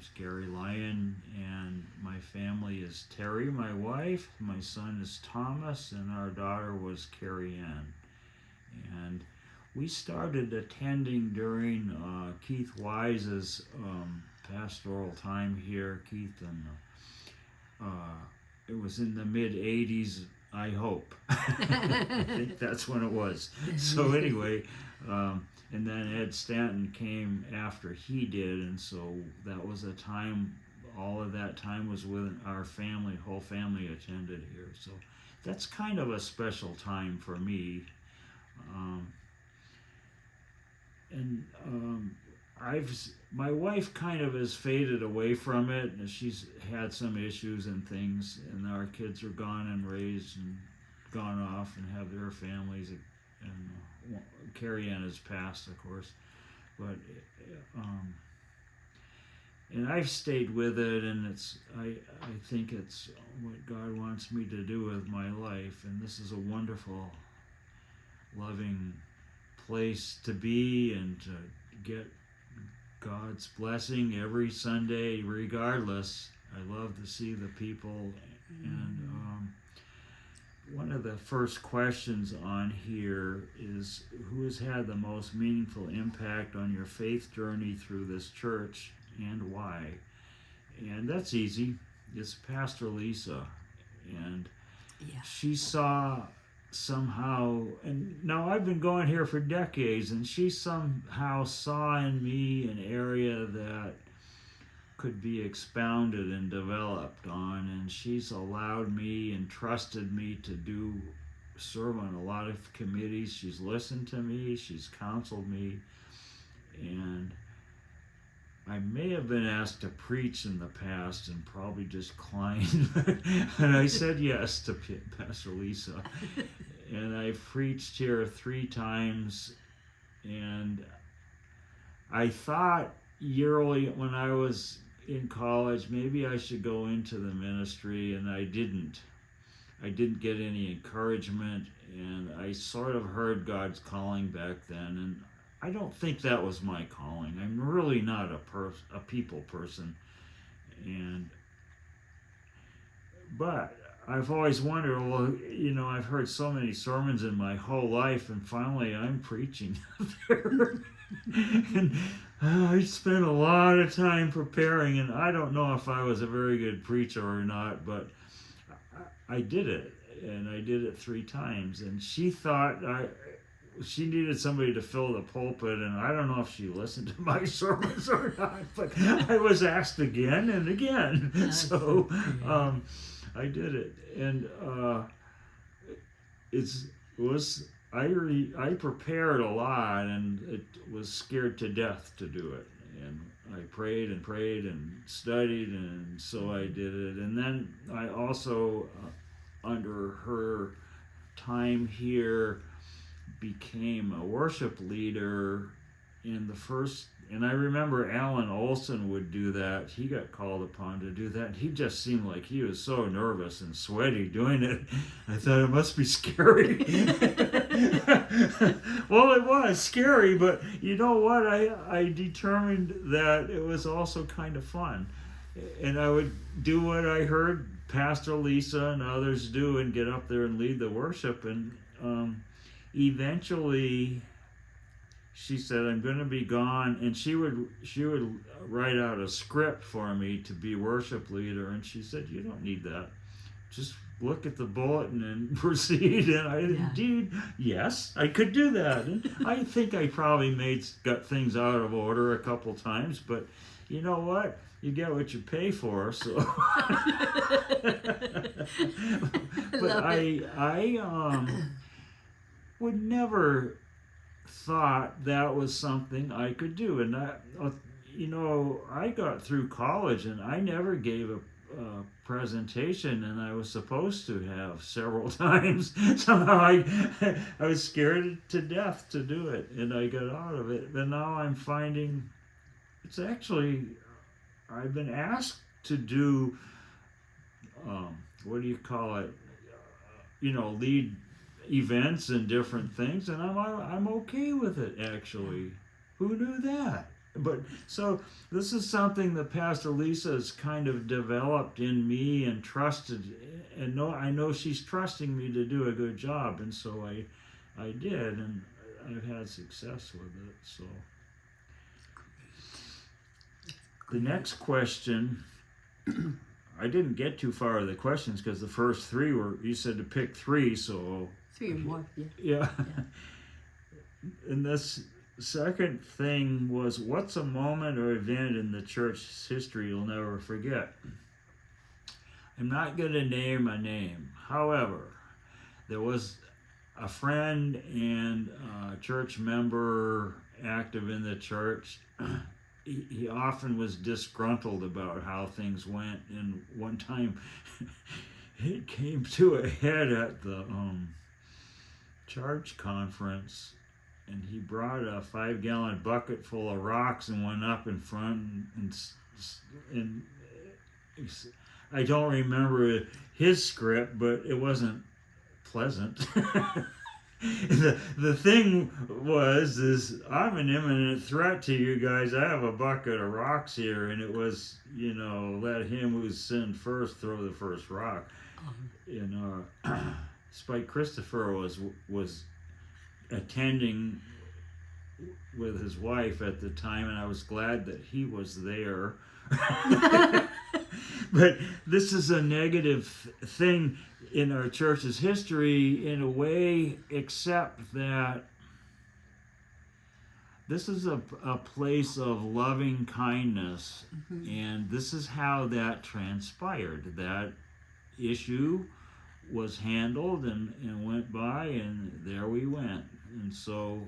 name's Gary Lyon, and my family is Terry, my wife. My son is Thomas, and our daughter was Carrie Ann. And we started attending during Keith Wise's pastoral time here. Keith, and it was in the mid 80s, I hope. I think that's when it was. So anyway, and then Ed Stanton came after he did, and so that was a time, all of that time was with our family, whole family attended here. So that's kind of a special time for me. My wife kind of has faded away from it, and she's had some issues and things, and our kids are gone and raised and gone off and have their families, and Carrie Ann has passed, of course, but and I've stayed with it, and I think it's what God wants me to do with my life, and this is a wonderful, loving place to be and to get God's blessing every Sunday, regardless. I love to see the people, and one of the first questions on here is, who has had the most meaningful impact on your faith journey through this church, and why? And that's easy. It's Pastor Lisa, and she saw somehow, and now I've been going here for decades, and she somehow saw in me an area that could be expounded and developed on, and she's allowed me and trusted me to serve on a lot of committees. She's listened to me, she's counseled me, and I may have been asked to preach in the past and probably declined, and I said yes to Pastor Lisa. And I preached here 3 times, and I thought yearly when I was in college, maybe I should go into the ministry, and I didn't. I didn't get any encouragement, and I sort of heard God's calling back then, and I don't think that was my calling. I'm really not a people person, but I've always wondered, well, I've heard so many sermons in my whole life, and finally I'm preaching there. And I spent a lot of time preparing, and I don't know if I was a very good preacher or not, but I did it, and I did it 3 times, and she thought she needed somebody to fill the pulpit, and I don't know if she listened to my sermons or not, but I was asked again and again. So I did it, and I prepared a lot, and it was scared to death to do it, and I prayed and studied, and so I did it. And then I also, under her time here, became a worship leader in the first, and I remember Alan Olson would do that. He got called upon to do that. He just seemed like he was so nervous and sweaty doing it. I thought it must be scary. Well, it was scary, but you know what? I determined that it was also kind of fun. And I would do what I heard Pastor Lisa and others do and get up there and lead the worship. And eventually she said, I'm going to be gone, and she would write out a script for me to be worship leader, and she said, you don't need that, just look at the bulletin and proceed. And I indeed, yes, I could do that, and I think I probably got things out of order a couple times, but you know what, you get what you pay for. So but I would never thought that was something I could do. And I got through college, and I never gave a presentation, and I was supposed to have several times. Somehow I was scared to death to do it, and I got out of it. But now I'm finding it's actually, I've been asked to do lead events and different things, and I'm okay with it, actually. Who knew that? But so this is something that Pastor Lisa has kind of developed in me and trusted, and I know she's trusting me to do a good job, and so I did, and I've had success with it. So the next question, I didn't get too far with the questions because the first three were, you said to pick three, so 3 or more, yeah. yeah. And this second thing was, what's a moment or event in the church's history you'll never forget? I'm not going to name a name. However, there was a friend and a church member active in the church. He often was disgruntled about how things went, and one time it came to a head at the church conference, and he brought a 5-gallon bucket full of rocks and went up in front and I don't remember his script, but it wasn't pleasant. The thing is I'm an imminent threat to you guys. I have a bucket of rocks here, and it was, let him who sinned first throw the first rock. Spike Christopher was attending with his wife at the time, and I was glad that he was there. But this is a negative thing in our church's history in a way, except that this is a place of loving kindness, and this is how that transpired. That issue was handled and went by, and there we went. And so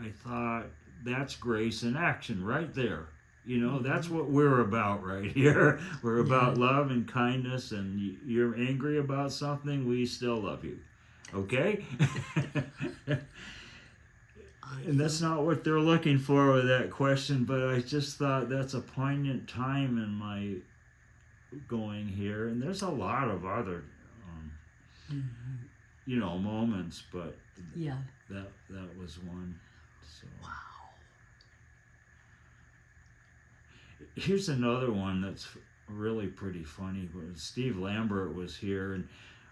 I thought, that's grace in action right there. That's what we're about right here. We're about love and kindness, and you're angry about something, we still love you. Okay? And that's not what they're looking for with that question, but I just thought that's a poignant time in my going here. And there's a lot of other moments, but that was one. So. Wow. Here's another one that's really pretty funny. Steve Lambert was here, and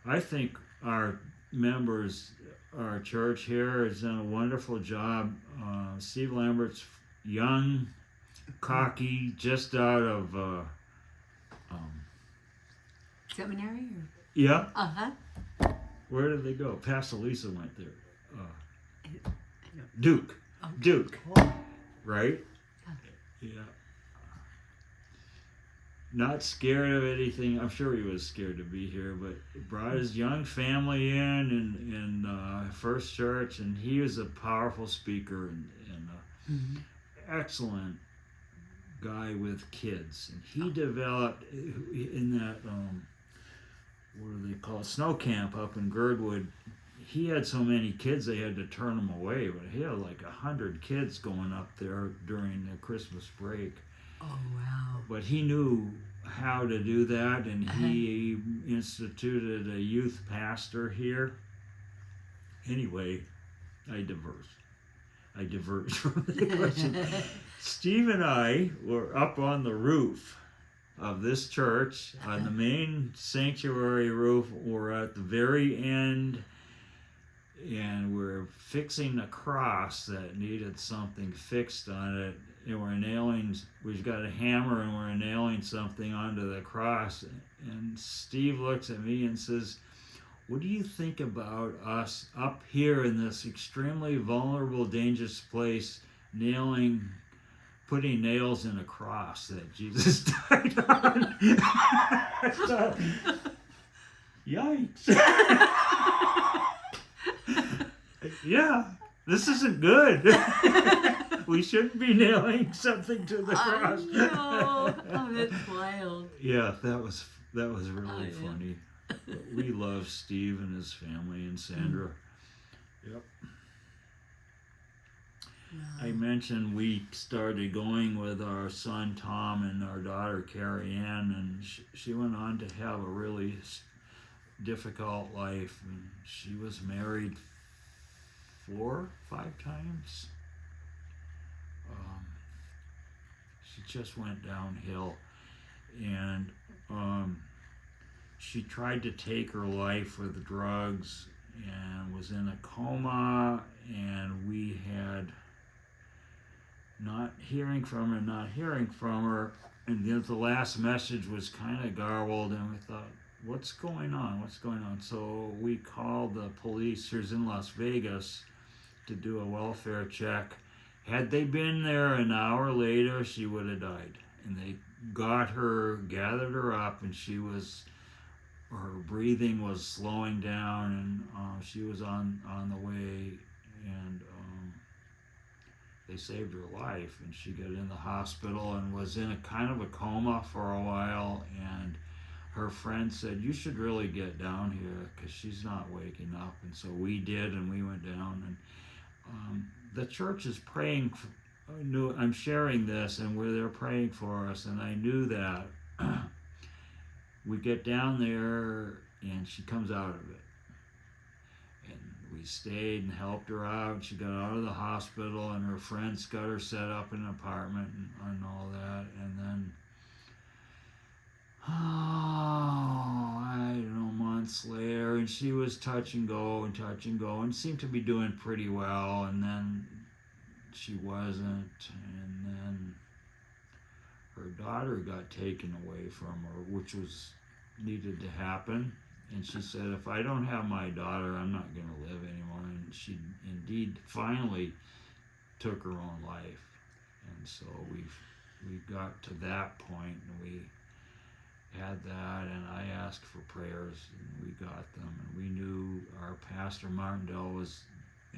I think our members, our church here, has done a wonderful job. Steve Lambert's young, cocky, just out of seminary? Or? Yeah. Uh-huh. Where did they go? Pastor Lisa went there. Duke. Okay. Duke. Cool. Right? Yeah. Not scared of anything. I'm sure he was scared to be here, but brought his young family in First Church, and he was a powerful speaker and excellent guy with kids. And he developed in that what do they call it, snow camp up in Girdwood. He had so many kids they had to turn them away, but he had like 100 kids going up there during the Christmas break. Oh, wow. But he knew how to do that, and he instituted a youth pastor here. Anyway, I diverge from the question. Steve and I were up on the roof of this church, on the main sanctuary roof. We're at the very end, and we're fixing a cross that needed something fixed on it. And we've got a hammer, and we're nailing something onto the cross. And Steve looks at me and says, what do you think about us up here in this extremely vulnerable, dangerous place, putting nails in a cross that Jesus died on? I thought, yikes. Yeah, this isn't good. We shouldn't be nailing something to the cross. Oh, that's wild. Yeah, that was really funny. We love Steve and his family and Sandra. Yep. Wow. I mentioned we started going with our son Tom and our daughter Carrie Ann, and she went on to have a really difficult life. And she was married 4 or 5 times. She just went downhill, and she tried to take her life with drugs and was in a coma, and we had not hearing from her, and then the last message was kind of garbled, and we thought, what's going on? So we called the police. She was in Las Vegas to do a welfare check. Had they been there an hour later, she would have died. And they got her, gathered her up, and her breathing was slowing down, and she was on the way, and they saved her life, and she got in the hospital and was in a kind of a coma for a while, and her friend said, you should really get down here because she's not waking up. And so we did, and we went down, and the church is praying I'm sharing this, and they're praying for us, and I knew that. We get down there, and she comes out of it. And we stayed and helped her out. She got out of the hospital, and her friends got her set up in an apartment and all that. And then, I don't know, months later, and she was touch and go, and seemed to be doing pretty well. And then she wasn't, and then her daughter got taken away from her, which was needed to happen. And she said, if I don't have my daughter, I'm not going to live anymore. And she indeed finally took her own life. And so we got to that point, and we had that, and I asked for prayers, and we got them. And we knew our pastor Martindale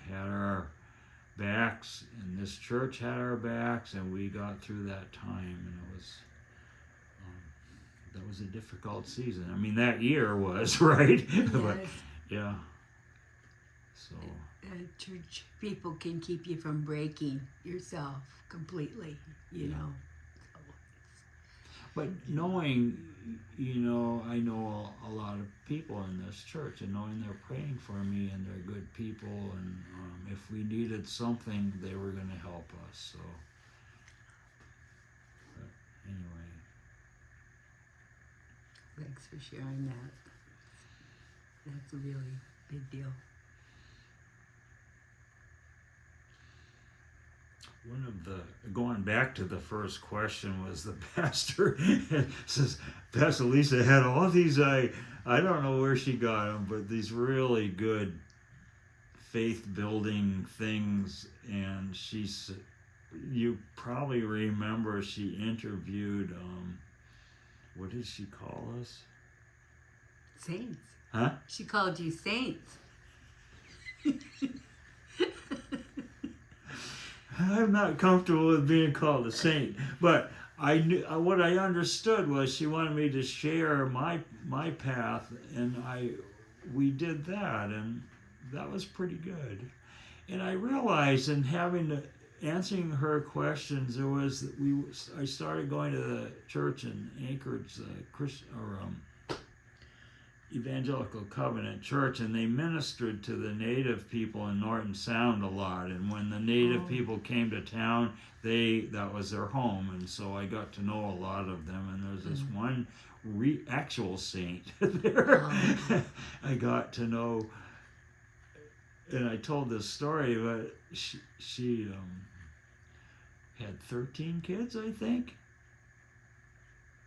had our backs, and this church had our backs, and we got through that time. And that was a difficult season. I mean, that year was, right? Yes. But yeah, so Church people can keep you from breaking yourself completely, you know. But knowing, I know a lot of people in this church, and knowing they're praying for me, and they're good people, and if we needed something, they were going to help us. So, but anyway. Thanks for sharing that. That's a really big deal. One of going back to the first question was the pastor says, Pastor Lisa had all these, I don't know where she got them, but these really good faith building things. And you probably remember she interviewed, what did she call us? Saints. Huh? She called you saints. I'm not comfortable with being called a saint, but I knew what I understood was she wanted me to share my path, and we did that, and that was pretty good. And I realized in answering her questions, I started going to the church in Anchorage, Evangelical Covenant Church, and they ministered to the native people in Norton Sound a lot. And when the native people came to town, that was their home, and so I got to know a lot of them. And there's this one actual saint there. I got to know, and I told this story, but she had 13 kids, I think.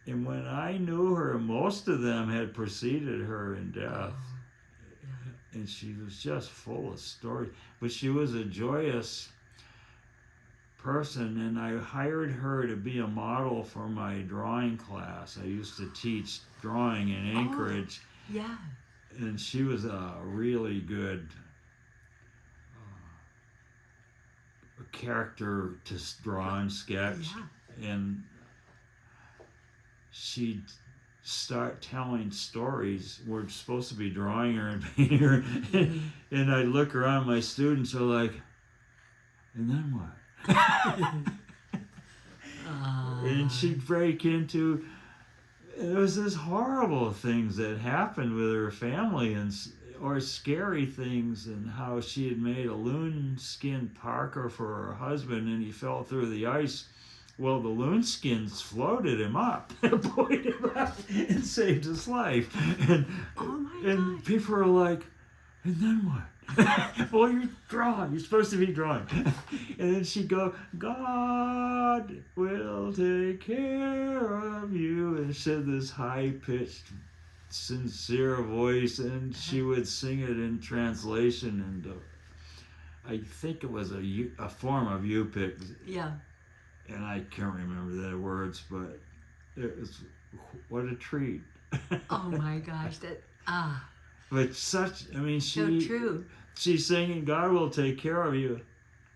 And when I knew her, most of them had preceded her in death. And she was just full of stories. But she was a joyous person, and I hired her to be a model for my drawing class. I used to teach drawing in Anchorage. Yeah. And she was a really good character to draw and sketch. Yeah. And she'd start telling stories. We're supposed to be drawing her and painting her. And I'd look around, my students are like, and then what? And she'd break into, there was this horrible things that happened with her family, or scary things, and how she had made a loon skin parka for her husband, and he fell through the ice well, the loonskins floated him up, buoyed him up, and saved his life. And Oh my and gosh. people are like, and then what? Well, you're drawing. You're supposed to be drawing. And then she'd go, God will take care of you. And she had this high-pitched, sincere voice, and she would sing it in translation. And I think it was a form of Yupik, Yeah. and I can't remember the words, but it was, what a treat. Oh my gosh. That But such, I mean, so true. she's singing, God will take care of you.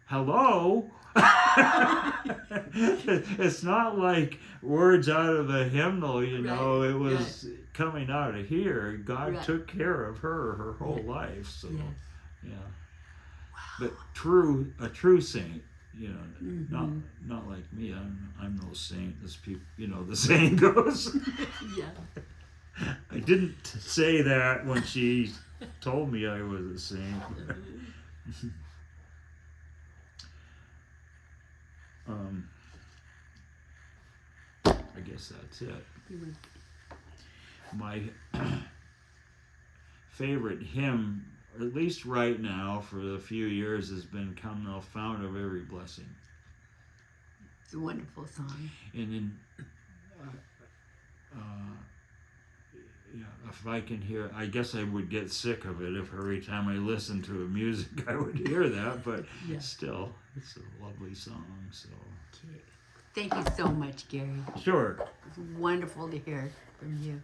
Hello? It's not like words out of a hymnal, you know. Right, It was coming out of here. God Right. took care of her whole life. So, Yes. yeah. But a true saint, you know, not like me. I'm no saint. As people, you know, the saying goes. Yeah. I didn't say that when she told me I was a saint. I guess that's it. My favorite hymn, at least right now for a few years, has been "Come Thou Fount of Every Blessing." It's a wonderful song. And then, yeah, if I can hear, I guess I would get sick of it if every time I listened to music I would hear that, but Yeah. still, it's a lovely song, so. Okay. Thank you so much, Gary. Sure. It's wonderful to hear from you.